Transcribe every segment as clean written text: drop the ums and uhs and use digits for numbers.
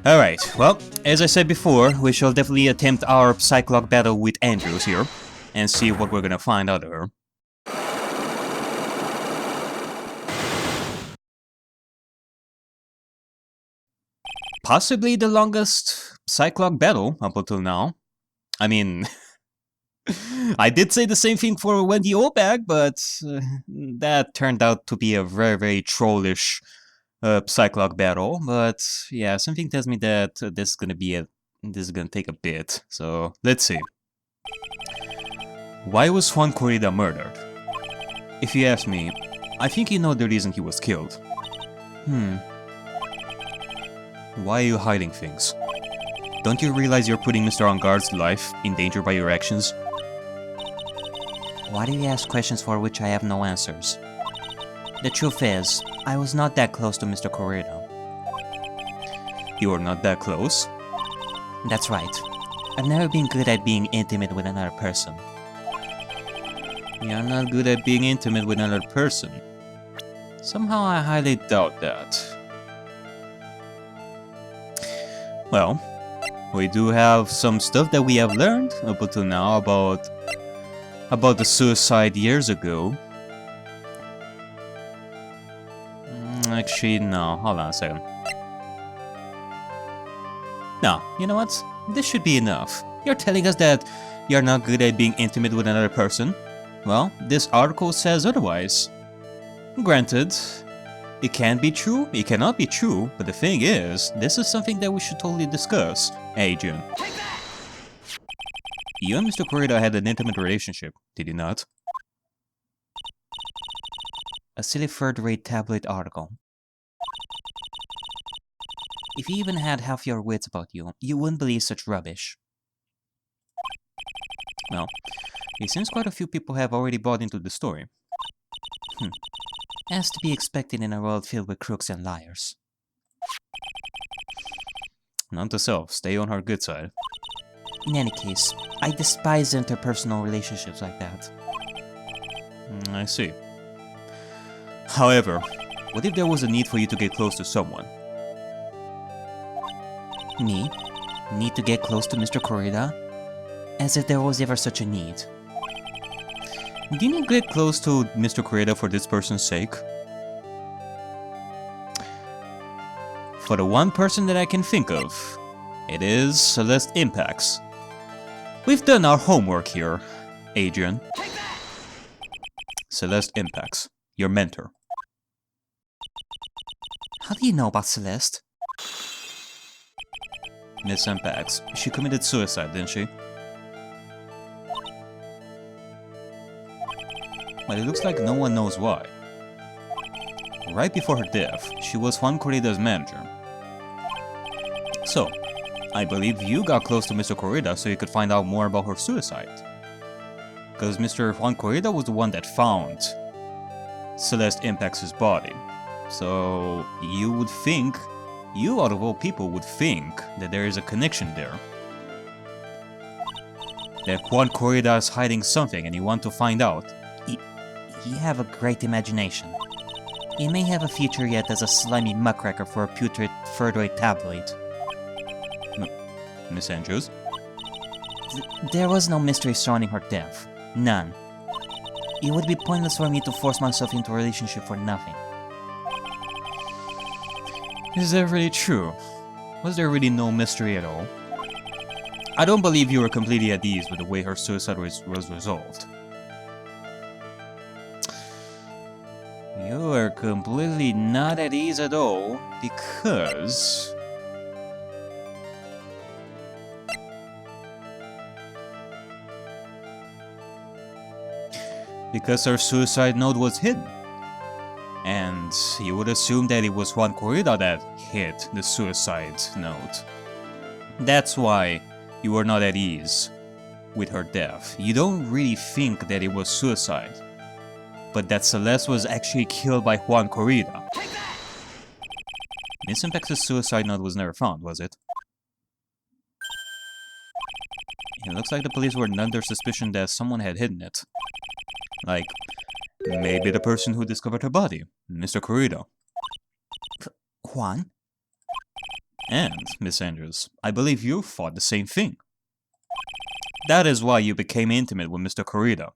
Alright, well, as I said before, we shall definitely attempt our Psyclock battle with Andrews here, and see what we're gonna find out of her. Possibly the longest Psyclock battle up until now. I mean, I did say the same thing for Wendy Obag, but that turned out to be a very, very trollish Psyclock battle. But yeah, something tells me that this is gonna take a bit. So let's see. Why was Juan Corrida murdered? If you ask me, I think you know the reason he was killed. Why are you hiding things? Don't you realize you're putting Mr. Angard's life in danger by your actions? Why do you ask questions for which I have no answers? The truth is, I was not that close to Mr. Corrida. You were not that close? That's right. I've never been good at being intimate with another person. You're not good at being intimate with another person. Somehow I highly doubt that. Well, we do have some stuff that we have learned up until now about the suicide years ago. Actually, no, hold on a second. No, you know what? This should be enough. You're telling us that you're not good at being intimate with another person? Well, this article says otherwise. Granted, it can be true, it cannot be true, but the thing is, this is something that we should totally discuss, Adrian. You and Mr. Corrida had an intimate relationship, did you not? A silly third-rate tabloid article. If you even had half your wits about you, you wouldn't believe such rubbish. Well, it seems quite a few people have already bought into the story. As to be expected in a world filled with crooks and liars. Note to self, stay on her good side. In any case, I despise interpersonal relationships like that. I see. However, what if there was a need for you to get close to someone? Me? Need to get close to Mr. Corrida? As if there was ever such a need. Didn't you get close to Mr. Corrida for this person's sake? For the one person that I can think of, it is Celeste Impax. We've done our homework here, Adrian. Celeste Impax, your mentor. How do you know about Celeste? Miss Impax, she committed suicide, didn't she? But it looks like no one knows why. Right before her death, she was Juan Corrida's manager. So, I believe you got close to Mr. Corrida so you could find out more about her suicide. Because Mr. Juan Corrida was the one that found Celeste Impax's body. So, you would think, you out of all people would think that there is a connection there. That Juan Corrida is hiding something and you want to find out. You have a great imagination. You may have a future yet as a slimy muckraker for a putrid third-rate tabloid. Miss Andrews? There was no mystery surrounding her death. None. It would be pointless for me to force myself into a relationship for nothing. Is that really true? Was there really no mystery at all? I don't believe you were completely at ease with the way her suicide was resolved. You are completely not at ease at all, because... her suicide note was hidden. And you would assume that it was Juan Corrida that hid the suicide note. That's why you were not at ease with her death. You don't really think that it was suicide, but that Celeste was actually killed by Juan Corrida. Miss Impex's suicide note was never found, was it? It looks like the police were under suspicion that someone had hidden it. Like, maybe the person who discovered her body, Mr. Corrida. Juan? And, Miss Andrews, I believe you thought the same thing. That is why you became intimate with Mr. Corrida.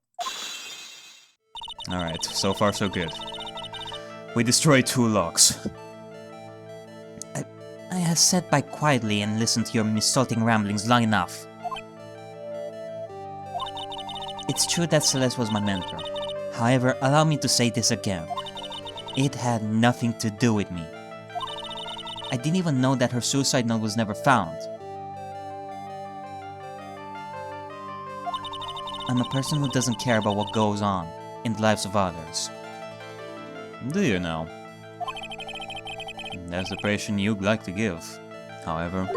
Alright, so far so good. We destroyed 2 locks. I have sat by quietly and listened to your insulting ramblings long enough. It's true that Celeste was my mentor. However, allow me to say this again. It had nothing to do with me. I didn't even know that her suicide note was never found. I'm a person who doesn't care about what goes on in the lives of others. Do you now? That's the impression you'd like to give. However,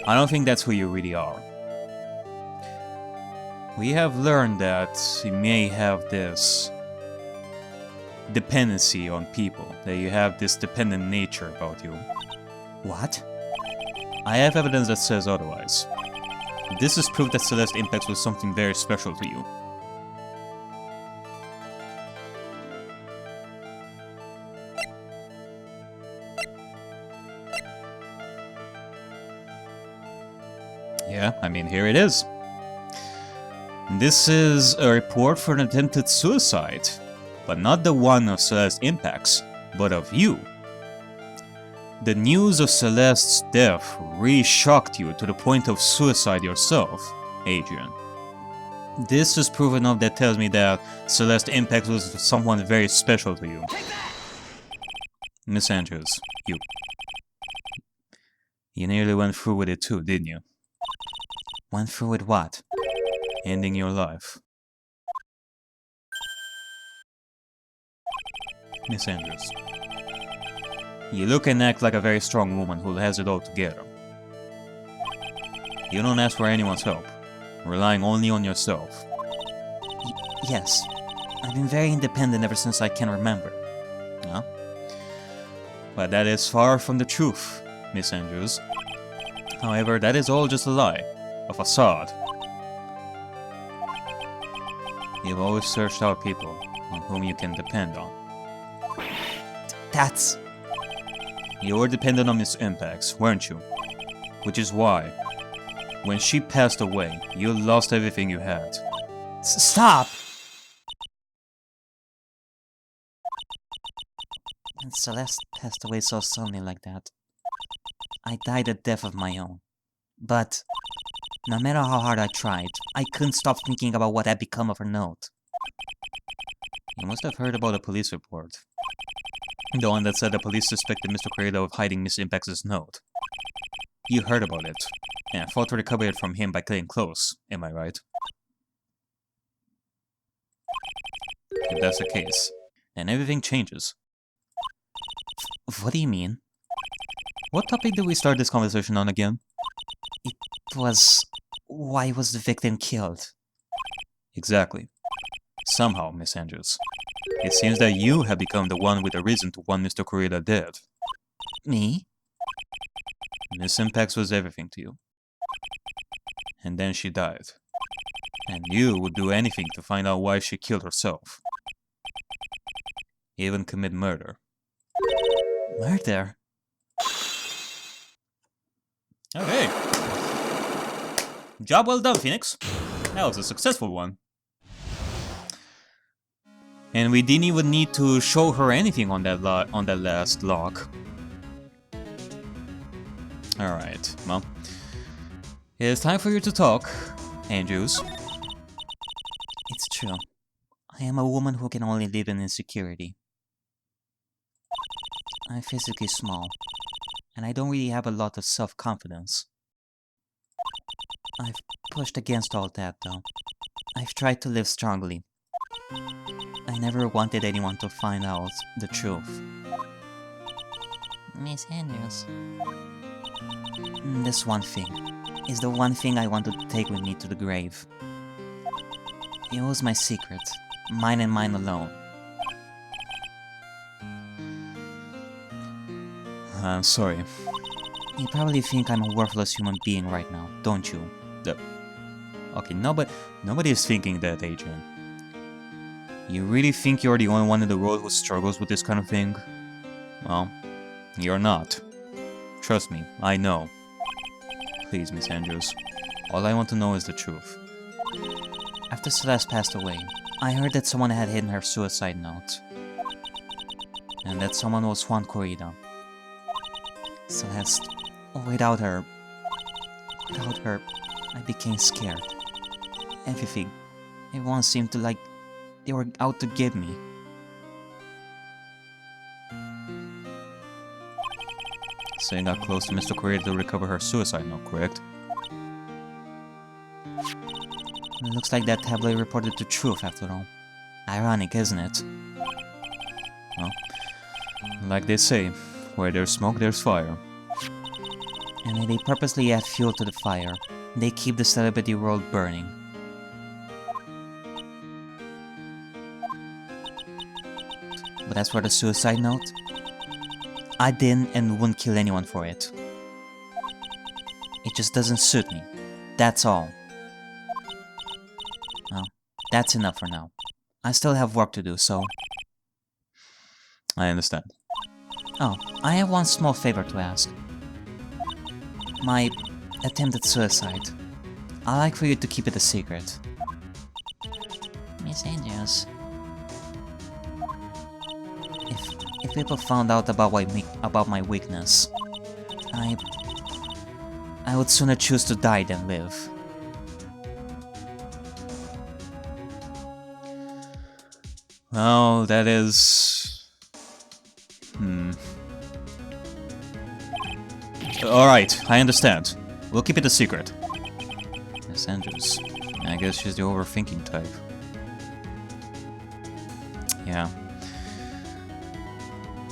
I don't think that's who you really are. We have learned that you may have this dependency on people, that you have this dependent nature about you. What? I have evidence that says otherwise. This is proof that Celeste Impex was something very special to you. Yeah, I mean, here it is. This is a report for an attempted suicide, but not the one of Celeste Impex, but of you. The news of Celeste's death really shocked you to the point of suicide yourself, Adrian. This is proof enough that tells me that Celeste Impex was someone very special to you. Miss Andrews, you nearly went through with it too, didn't you? Went through with what? Ending your life. Miss Andrews, you look and act like a very strong woman who has it all together. You don't ask for anyone's help, relying only on yourself. Yes, I've been very independent ever since I can remember. Huh? But that is far from the truth, Miss Andrews. However, that is all just a lie, a facade. You've always searched out people on whom you can depend on. That's... You were dependent on Miss Impex, weren't you? Which is why, when she passed away, you lost everything you had. Stop! And Celeste passed away so suddenly like that. I died a death of my own. But, no matter how hard I tried, I couldn't stop thinking about what had become of her note. You must have heard about the police report. The one that said the police suspected Mr. Corrida of hiding Miss Impex's note. You heard about it, and thought to recover it from him by getting close, am I right? If that's the case, then everything changes. What do you mean? What topic did we start this conversation on again? It was... why was the victim killed? Exactly. Somehow, Miss Andrews, it seems that you have become the one with a reason to want Mr. Corrida dead. Me? Miss Impex was everything to you. And then she died. And you would do anything to find out why she killed herself. Even commit murder. Murder? Okay. Job well done, Phoenix. That was a successful one. And we didn't even need to show her anything on that last lock. Alright, well. It's time for you to talk, Andrews. It's true. I am a woman who can only live in insecurity. I'm physically small, and I don't really have a lot of self-confidence. I've pushed against all that, though. I've tried to live strongly. I never wanted anyone to find out the truth. Miss Andrews. This one thing is the one thing I wanted to take with me to the grave. It was my secret, mine and mine alone. I'm sorry. You probably think I'm a worthless human being right now, don't you? Okay, nobody is thinking that, Adrian. You really think you're the only one in the world who struggles with this kind of thing? Well, you're not. Trust me, I know. Please, Miss Andrews. All I want to know is the truth. After Celeste passed away, I heard that someone had hidden her suicide note. And that someone was Juan Corrida. Celeste, without her, I became scared. Everyone seemed to like they were out to get me. So you got close to Mr. Corrida to recover her suicide note, correct? It looks like that tabloid reported the truth after all. Ironic, isn't it? Well, like they say, where there's smoke, there's fire. And they purposely add fuel to the fire. They keep the celebrity world burning. But as for the suicide note, I didn't and wouldn't kill anyone for it. It just doesn't suit me. That's all. Well, that's enough for now. I still have work to do, so... I understand. Oh, I have one small favor to ask. My attempted suicide. I'd like for you to keep it a secret. Miss Andrews. If people found out about my weakness, I would sooner choose to die than live. Well, that is... Alright, I understand. We'll keep it a secret. Miss Andrews. I guess she's the overthinking type. Yeah.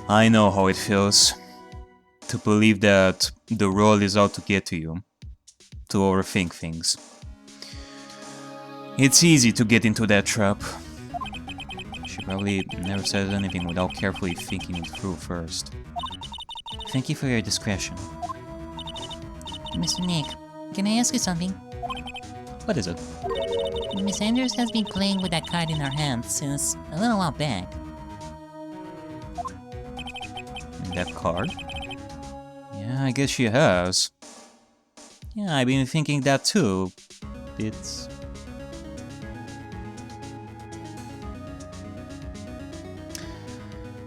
I know how it feels. To believe that the world is out to get to you. To overthink things. It's easy to get into that trap. She probably never says anything without carefully thinking it through first. Thank you for your discretion. Mr. Nick, can I ask you something? What is it? Miss Andrews has been playing with that card in her hand since a little while back. That card? Yeah, I guess she has. Yeah, I've been thinking that too. It's...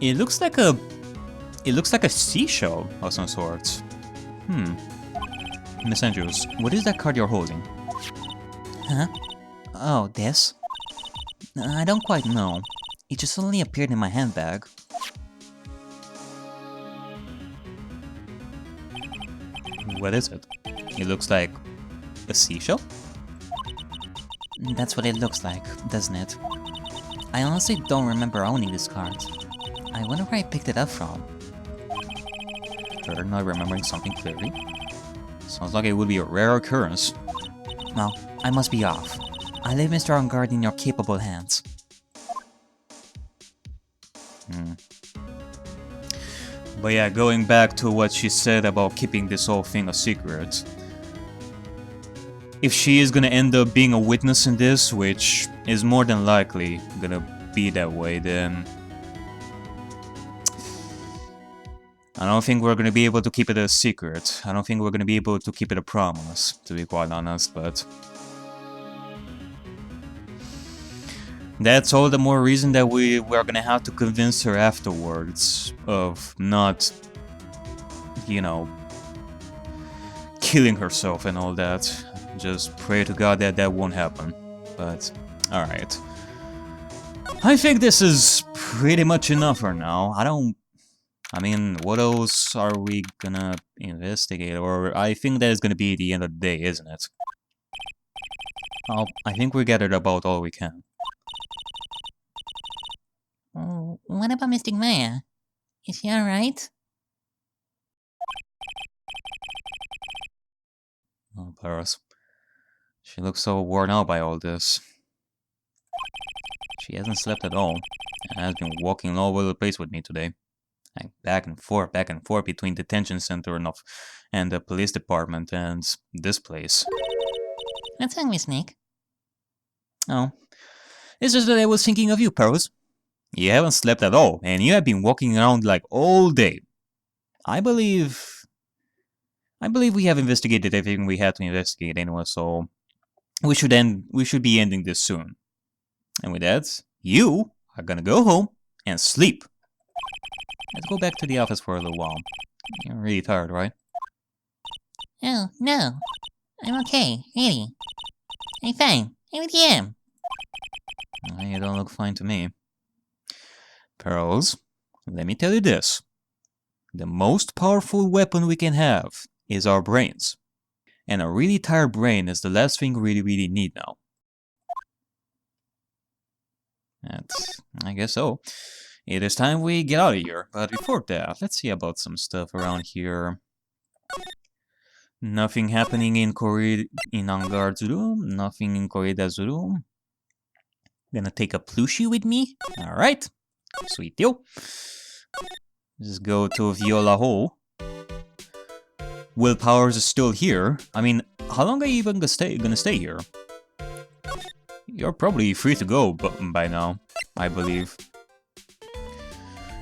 It looks like a seashell of some sort. Miss Andrews, what is that card you're holding? Huh? Oh, this? I don't quite know. It just suddenly appeared in my handbag. What is it? It looks like a seashell? That's what it looks like, doesn't it? I honestly don't remember owning this card. I wonder where I picked it up from. You're not remembering something clearly? Sounds like it would be a rare occurrence. Well, I must be off. I leave Mr. On guard in your capable hands. But yeah, going back to what she said about keeping this whole thing a secret. If she is gonna end up being a witness in this, which is more than likely gonna be that way, then... I don't think we're gonna be able to keep it a secret. I don't think we're gonna be able to keep it a promise, to be quite honest, but... That's all the more reason that we're gonna have to convince her afterwards of not, you know, killing herself and all that. Just pray to God that that won't happen. But, alright. I think this is pretty much enough for now. I mean, what else are we gonna investigate? Or I think that is gonna be the end of the day, isn't it? I think we gathered about all we can. What about Mystic Maya? Is she alright? Oh, Paris. She looks so worn out by all this. She hasn't slept at all, and has been walking all over the place with me today. Like back and forth between detention center and the police department and this place. What's wrong, Miss Nick? Oh, it's just that I was thinking of you, Paris. You haven't slept at all, and you have been walking around like all day. I believe I believe we have investigated everything we had to investigate anyway, so we should be ending this soon. And with that, you are gonna go home and sleep. Let's go back to the office for a little while. You're really tired, right? Oh, no. I'm okay, really. I'm fine. I'm with you. You don't look fine to me. Pearls, let me tell you this. The most powerful weapon we can have is our brains. And a really tired brain is the last thing we really need now. I guess so. It is time we get out of here. But before that, let's see about some stuff around here. Nothing happening in Angard's room. Nothing in Koreda's room. Gonna take a plushie with me. Alright. Sweet deal. Just go to Viola Hall. Willpowers is still here. I mean, how long are you even gonna stay here? You're probably free to go by now, I believe.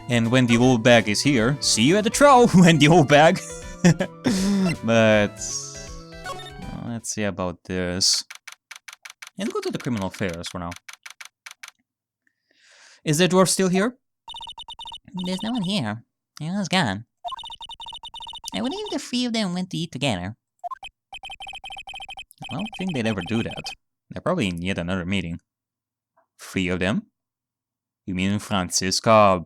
And when the old bag is here, see you at the trial when the old bag. But let's see about this. And go to the criminal affairs for now. Is the dwarf still here? There's no one here. Everyone's gone. I wonder if the three of them went to eat together. I don't think they'd ever do that. They're probably in yet another meeting. 3 of them? You mean Franziska,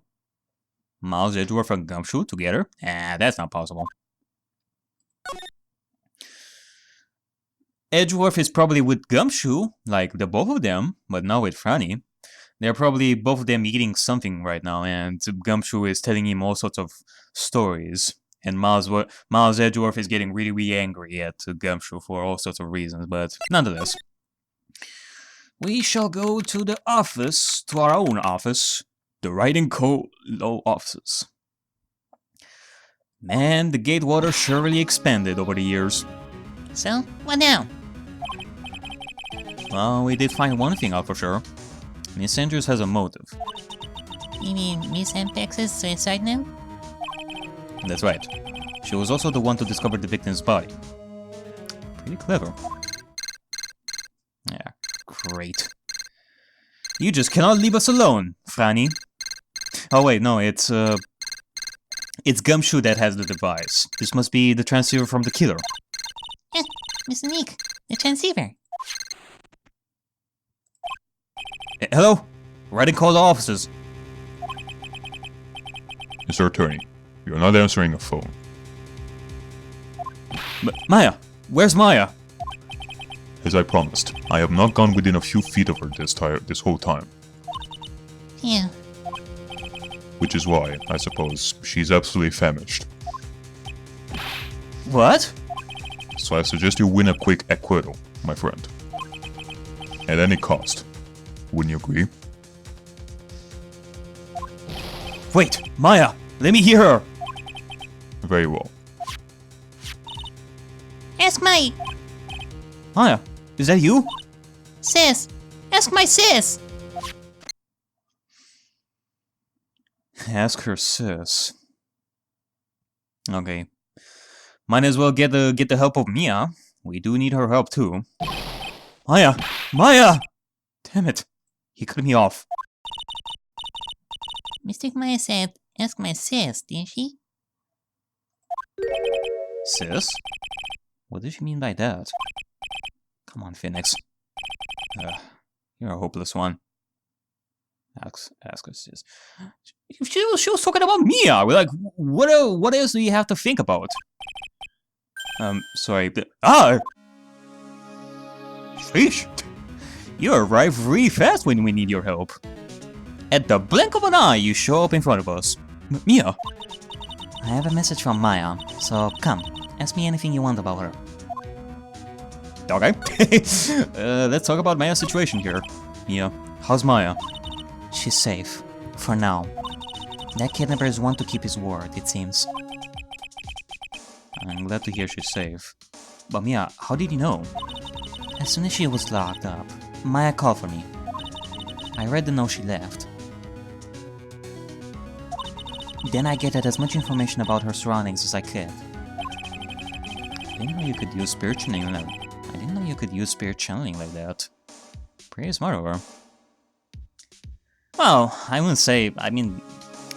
Miles Edgeworth, and Gumshoe together? That's not possible. Edgeworth is probably with Gumshoe, like the both of them, but not with Franny. They're probably both of them eating something right now, and Gumshoe is telling him all sorts of stories. And Miles Edgeworth is getting really angry at Gumshoe for all sorts of reasons, but nonetheless. We shall go to the office, to our own office, the Writing Co-Law offices. Man, the Gatewater surely expanded over the years. So, what now? Well, we did find one thing out for sure. Miss Andrews has a motive. You mean Miss Ampex's suicide note? That's right. She was also the one to discover the victim's body. Pretty clever. Yeah, great. You just cannot leave us alone, Franny. Oh wait, no, it's Gumshoe that has the device. This must be the transceiver from the killer. Mr. Nick, the transceiver. Hello? Writing call to officers. Mr. Attorney, you're not answering the phone. Maya! Where's Maya? As I promised, I have not gone within a few feet of her this whole time. Yeah. Which is why, I suppose, she's absolutely famished. What? So I suggest you win a quick acquittal, my friend. At any cost. Wouldn't you agree? Wait, Maya! Let me hear her! Very well. Ask my... Maya, is that you? sis! Ask my sis! Ask her sis. Okay. Might as well get the help of Mia. We do need her help too. Maya! Maya! Damn it. He cut me off. Mr. Maya said, ask my sis, didn't she? Sis? What did she mean by that? Come on, Phoenix. You're a hopeless one. Ask her sis. She was talking about Mia! We're like, what else do you have to think about? Sorry. Sheesh. You arrive really fast when we need your help. At the blink of an eye, you show up in front of us. Mia. I have a message from Maya, so come, ask me anything you want about her. Okay. Let's talk about Maya's situation here. Mia, how's Maya? She's safe. For now. That kidnappers want to keep his word, it seems. I'm glad to hear she's safe. But Mia, how did you know? As soon as she was locked up, Maya called for me. I read the note she left. Then I gathered as much information about her surroundings as I could. didn't know you could use spirit channeling like I didn't know you could use spirit channeling like that. Pretty smart of her. Well, I wouldn't say, I mean,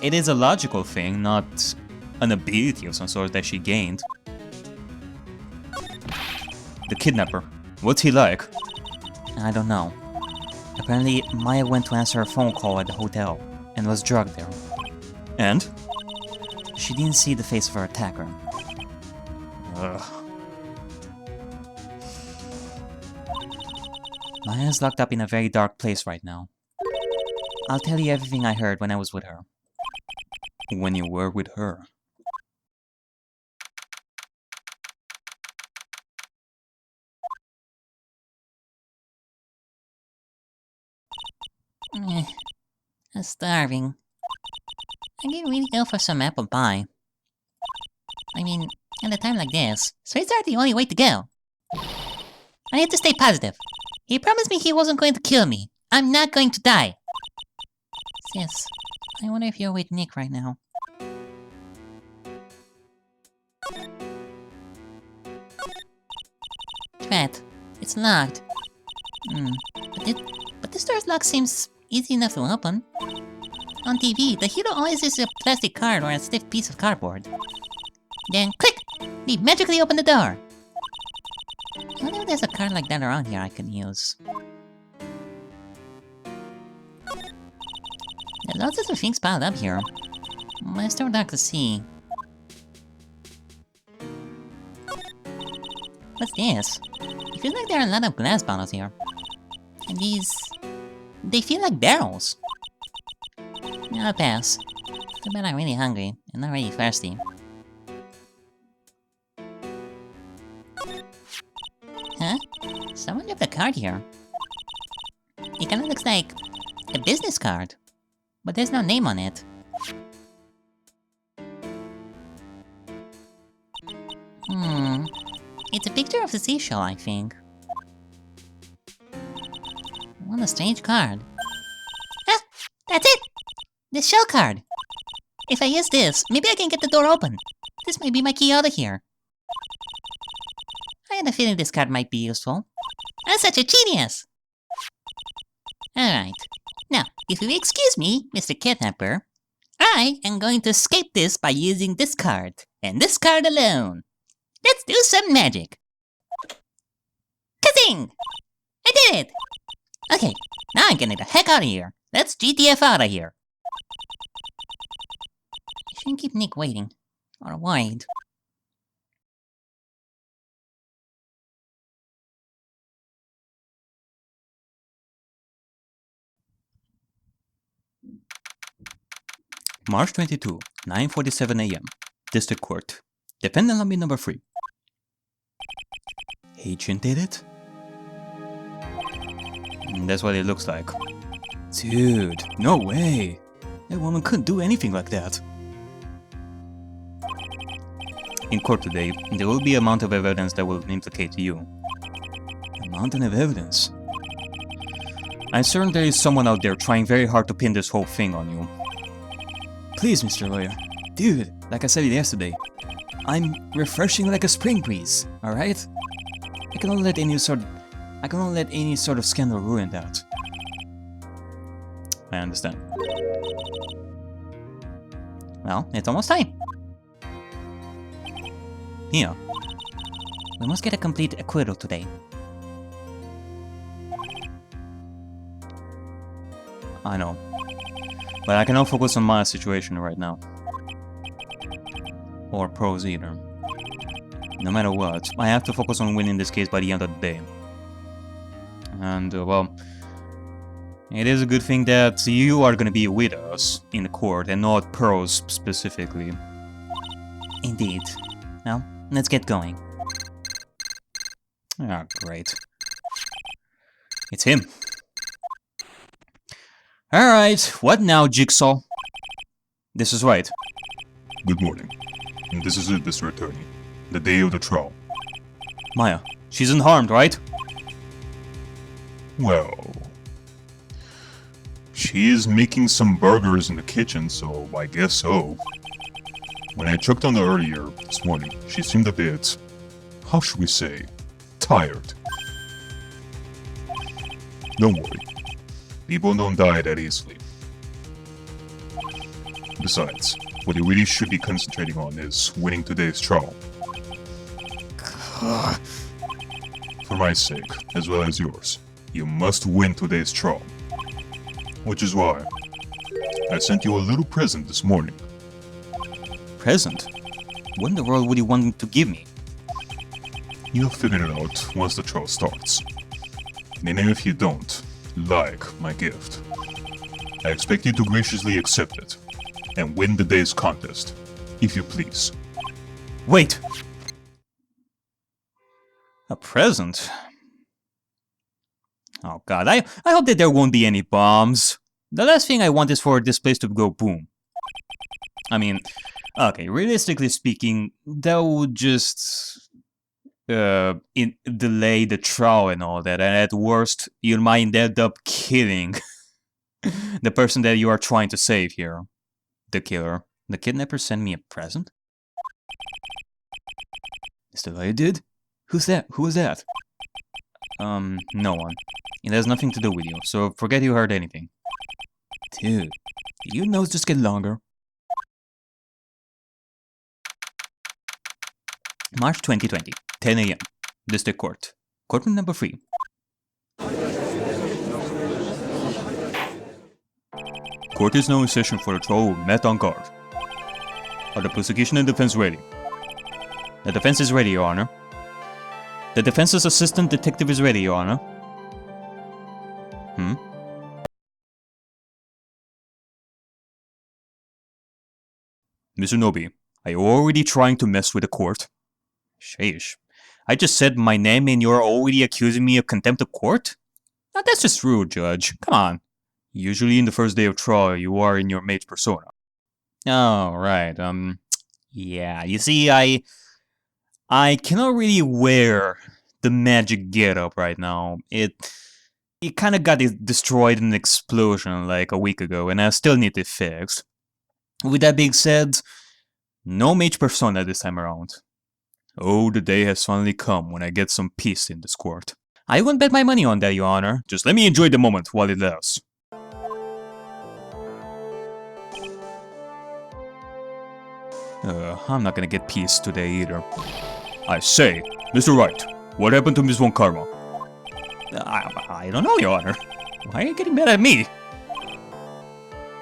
it is a logical thing, not an ability of some sort that she gained. The kidnapper. What's he like? I don't know. Apparently, Maya went to answer a phone call at the hotel and was drugged there. And? She didn't see the face of her attacker. Ugh. Maya's locked up in a very dark place right now. I'll tell you everything I heard when I was with her. When you were with her. I'm starving. I can really go for some apple pie. I mean, at a time like this, sweets are the only way to go. I need to stay positive. He promised me he wasn't going to kill me. I'm not going to die. Sis, I wonder if you're with Nick right now. Drat, it's locked. But this door's lock seems easy enough to open. On TV, the hero always uses a plastic card or a stiff piece of cardboard. Then, click! They magically open the door! I wonder if there's a card like that around here I can use. There's all sorts of things piled up here. But it's too dark to see. What's this? It feels like there are a lot of glass bottles here. And these... they feel like barrels. I'll pass. Too bad I'm really hungry and not really thirsty. Huh? Someone left a card here. It kinda looks like a business card, but there's no name on it. It's a picture of the seashell, I think. What a strange card. Ah! That's it! The shell card! If I use this, maybe I can get the door open. This might be my key out of here. I had a feeling this card might be useful. I'm such a genius! Alright. Now, if you excuse me, Mr. Kidnapper, I am going to escape this by using this card, and this card alone. Let's do some magic! Kazing! I did it! Okay, now I'm getting the heck out of here. Let's GTF out of here. I shouldn't keep Nick waiting, or worried. March 22, 9:47 AM. District Court. Defendant lobby number 3. Agent did it? That's what it looks like. Dude, no way! That woman couldn't do anything like that. In court today, there will be a mountain of evidence that will implicate you. A mountain of evidence? I'm certain there is someone out there trying very hard to pin this whole thing on you. Please, Mr. Lawyer. Dude, like I said yesterday, I'm refreshing like a spring breeze, alright? I cannot let any sort of scandal ruin that. I understand. Well, it's almost time. Here. We must get a complete acquittal today. I know. But I cannot focus on my situation right now. Or Pro's either. No matter what, I have to focus on winning this case by the end of the day. And, well, it is a good thing that you are gonna be with us in the court and not Pro's specifically. Indeed. Now, let's get going. Ah, great. It's him. Alright, what now, Jigsaw? This is right. Good morning. And this is it, Mr. Attorney. The day of the trial. Maya, she's unharmed, right? Well... she is making some burgers in the kitchen, so I guess so. When I checked on her earlier this morning, she seemed a bit how should we say, tired. Don't worry, people don't die that easily. Besides, what you really should be concentrating on is winning today's trial. For my sake, as well as yours, you must win today's trial. Which is why I sent you a little present this morning. Present? What in the world would you want to give me? You'll figure it out once the trial starts. And even if you don't like my gift, I expect you to graciously accept it and win the day's contest, if you please. Wait! A present? Oh god, I hope that there won't be any bombs. The last thing I want is for this place to go boom. I mean, okay, realistically speaking, that would just delay the trial and all that, and at worst, you might end up killing the person that you are trying to save here. The killer. The kidnapper sent me a present? Is that what you did? Who's that? Who was that? No one. It has nothing to do with you, so forget you heard anything. Dude, your nose just get longer. March 2020, 10 AM. District Court. Courtroom number 3. Court is now in session for the trial met on guard. Are the prosecution and defense ready? The defense is ready, Your Honor. The defense's assistant detective is ready, Your Honor. Mr. Noby, are you already trying to mess with the court? Sheesh. I just said my name and you're already accusing me of contempt of court? Now that's just rude, Judge. Come on. Usually in the first day of trial, you are in your mage persona. Oh, right. Yeah, you see, I cannot really wear the magic getup right now. It kind of got destroyed in an explosion like a week ago, and I still need it fixed. With that being said, no mage persona this time around. Oh, the day has finally come when I get some peace in this court. I wouldn't bet my money on that, Your Honor. Just let me enjoy the moment while it lasts. I'm not gonna get peace today either. I say, Mr. Wright, what happened to Miss Von Karma? I don't know, Your Honor. Why are you getting mad at me?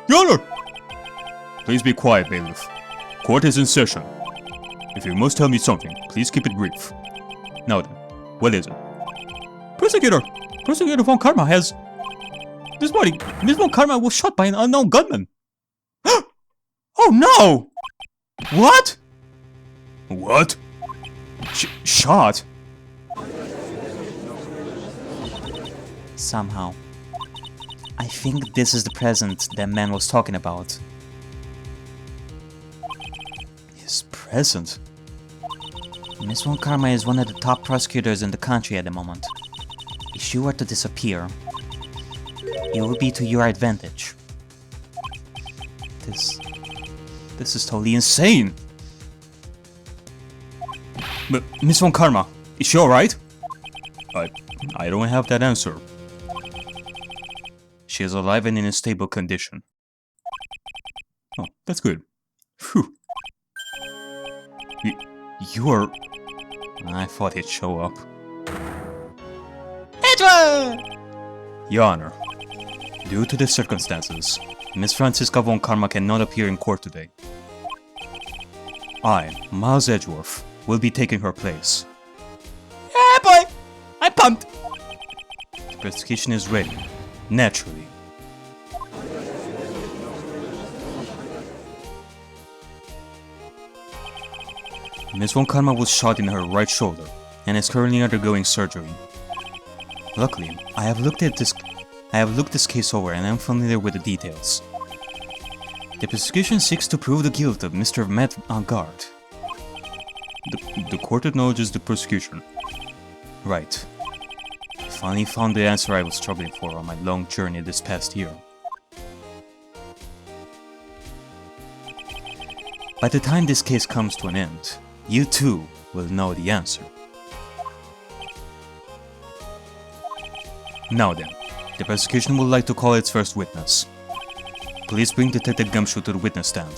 Your Honor! Please be quiet, bailiff. Court is in session. If you must tell me something, please keep it brief. Now then, what is it? Prosecutor! Prosecutor Von Karma has... This morning, Miss Von Karma was shot by an unknown gunman. Oh no! What? What? Shot? Somehow, I think this is the present that man was talking about. His present? Miss Von Karma is one of the top prosecutors in the country at the moment. If she were to disappear, it would be to your advantage. This is totally insane! But Miss Von Karma, is she alright? I don't have that answer. She is alive and in a stable condition. Oh, that's good. Phew. You're... I thought he'd show up. Edward! Your Honor, due to the circumstances, Miss Franziska Von Karma cannot appear in court today. I, Miles Edgeworth, will be taking her place. Yeah, boy! I'm pumped! The prosecution is ready, naturally. Miss Von Karma was shot in her right shoulder and is currently undergoing surgery. Luckily, I have looked this case over and I am familiar with the details. The prosecution seeks to prove the guilt of Mr. Met on guard. The court acknowledges the prosecution. Right. I finally found the answer I was struggling for on my long journey this past year. By the time this case comes to an end, you too will know the answer. Now then, the prosecution would like to call its first witness. Please bring Detective Gumshoe to the witness stand.